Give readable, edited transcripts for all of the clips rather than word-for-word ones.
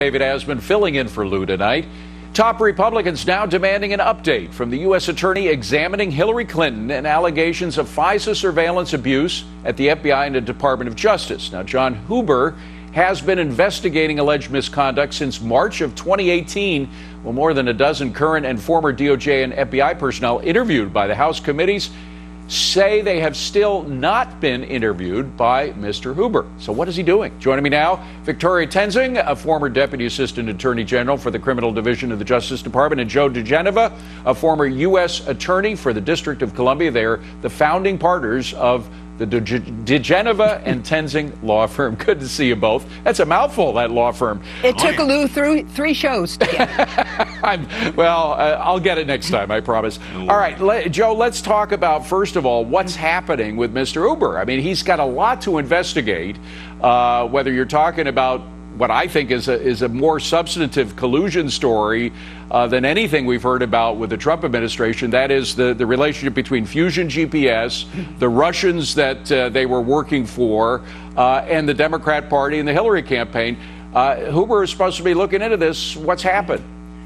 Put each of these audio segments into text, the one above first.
David has been filling in for Lou tonight. Top Republicans now demanding an update from the U.S. Attorney examining Hillary Clinton and allegations of FISA surveillance abuse at the FBI and the Department of Justice. Now, John Huber has been investigating alleged misconduct since March of 2018, when more than a dozen current and former DOJ and FBI personnel interviewed by the House committees say they have still not been interviewed by Mr. Huber. So what is he doing? Joining me now, Victoria Toensing, a former Deputy Assistant Attorney General for the Criminal Division of the Justice Department, and Joe diGenova, a former U.S. Attorney for the District of Columbia. They are the founding partners of the diGenova and Toensing law firm. Good to see you both. That's a mouthful, that law firm. It took Lou through three shows to get it. I'll get it next time, I promise. All right, Joe, let's talk about, first of all, what's happening with Mr. Huber. I mean, he's got a lot to investigate, whether you're talking about what I think is a more substantive collusion story than anything we've heard about with the Trump administration. That is the relationship between Fusion GPS, the Russians that they were working for, and the Democrat Party and the Hillary campaign. Huber is supposed to be looking into this. What's happened?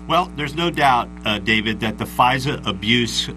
Well, there's no doubt, David, that the FISA abuse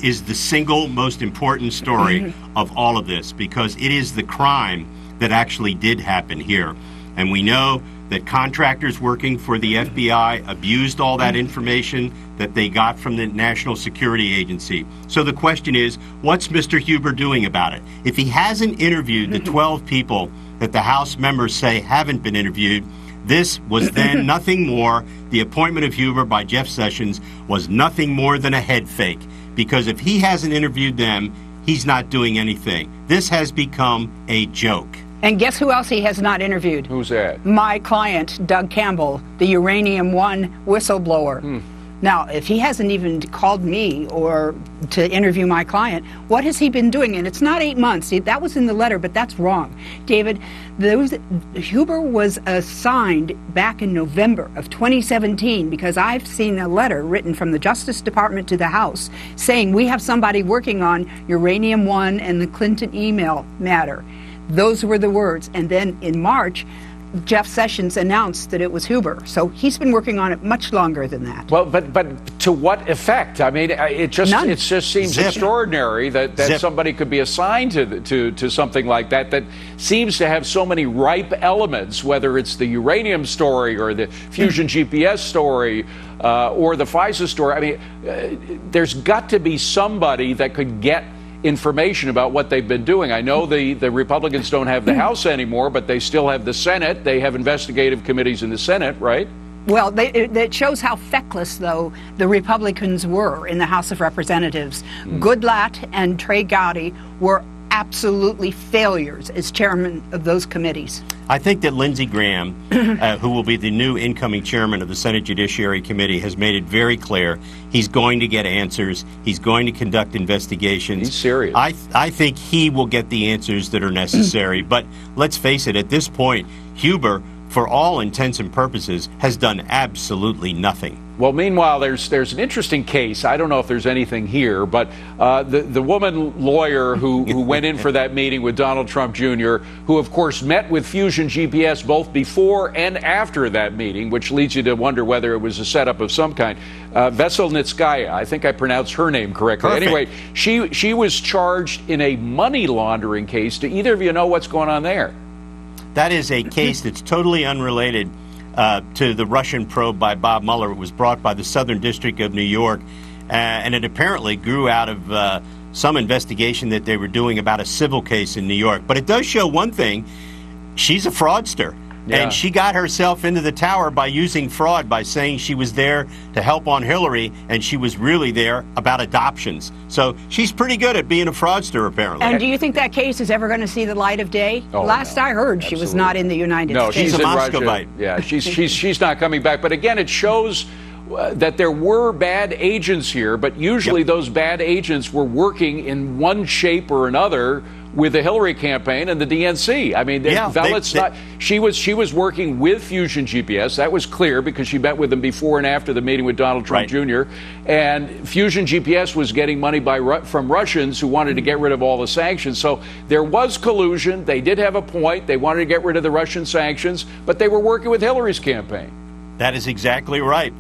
is the single most important story of all of this, because it is the crime that actually did happen here. And we know that contractors working for the FBI abused all that information that they got from the National Security Agency. So the question is, what's Mr. Huber doing about it? If he hasn't interviewed the 12 people that the House members say haven't been interviewed, this was then nothing more. The appointment of Huber by Jeff Sessions was nothing more than a head fake. Because if he hasn't interviewed them, he's not doing anything. This has become a joke. And guess who else he has not interviewed? Who's that? My client, Doug Campbell, the Uranium One whistleblower. Now, if he hasn't even called me or to interview my client, what has he been doing? And it's not 8 months. That was in the letter, but that's wrong. David, Huber was assigned back in November of 2017 because I've seen a letter written from the Justice Department to the House saying we have somebody working on Uranium One and the Clinton email matter. Those were the words. And then in March, Jeff Sessions announced that it was Huber. So he's been working on it much longer than that. Well, but to what effect? I mean, it just seems extraordinary that somebody could be assigned to something like that seems to have so many ripe elements, whether it's the uranium story or the Fusion GPS story or the FISA story. I mean, there's got to be somebody that could get information about what they've been doing. I know the Republicans don't have the House anymore, but they still have the Senate. They have investigative committees in the Senate, right? Well, it shows how feckless, though, the Republicans were in the House of Representatives. Goodlatte and Trey Gowdy were absolutely failures as chairman of those committees. I think that Lindsey Graham, who will be the new incoming chairman of the Senate Judiciary Committee, has made it very clear he's going to get answers. He's going to conduct investigations. He's serious. I think he will get the answers that are necessary. But let's face it, at this point, Huber, for all intents and purposes, has done absolutely nothing. Well, meanwhile, there's an interesting case. I don't know if there's anything here, but the woman lawyer who went in for that meeting with Donald Trump Jr., who, of course, met with Fusion GPS both before and after that meeting, which leads you to wonder whether it was a setup of some kind. Veselnitskaya, I think I pronounced her name correctly. Perfect. Anyway, she was charged in a money laundering case. Do either of you know what's going on there? That is a case that's totally unrelated to the Russian probe by Bob Mueller. It was brought by the Southern District of New York, and it apparently grew out of some investigation that they were doing about a civil case in New York. But it does show one thing. She's a fraudster. Yeah. And she got herself into the tower by using fraud, by saying she was there to help on Hillary, and she was really there about adoptions. So she's pretty good at being a fraudster, apparently. And do you think that case is ever going to see the light of day? Oh, Last I heard, absolutely. She was not in the United States. No, she's a in Muscovite. Russia. Yeah, she's not coming back. But again, it shows that there were bad agents here, but usually those bad agents were working in one shape or another with the Hillary campaign and the DNC. I mean, she was working with Fusion GPS. That was clear because she met with them before and after the meeting with Donald Trump Jr. And Fusion GPS was getting money from Russians who wanted to get rid of all the sanctions. So there was collusion. They did have a point. They wanted to get rid of the Russian sanctions, but they were working with Hillary's campaign. That is exactly right.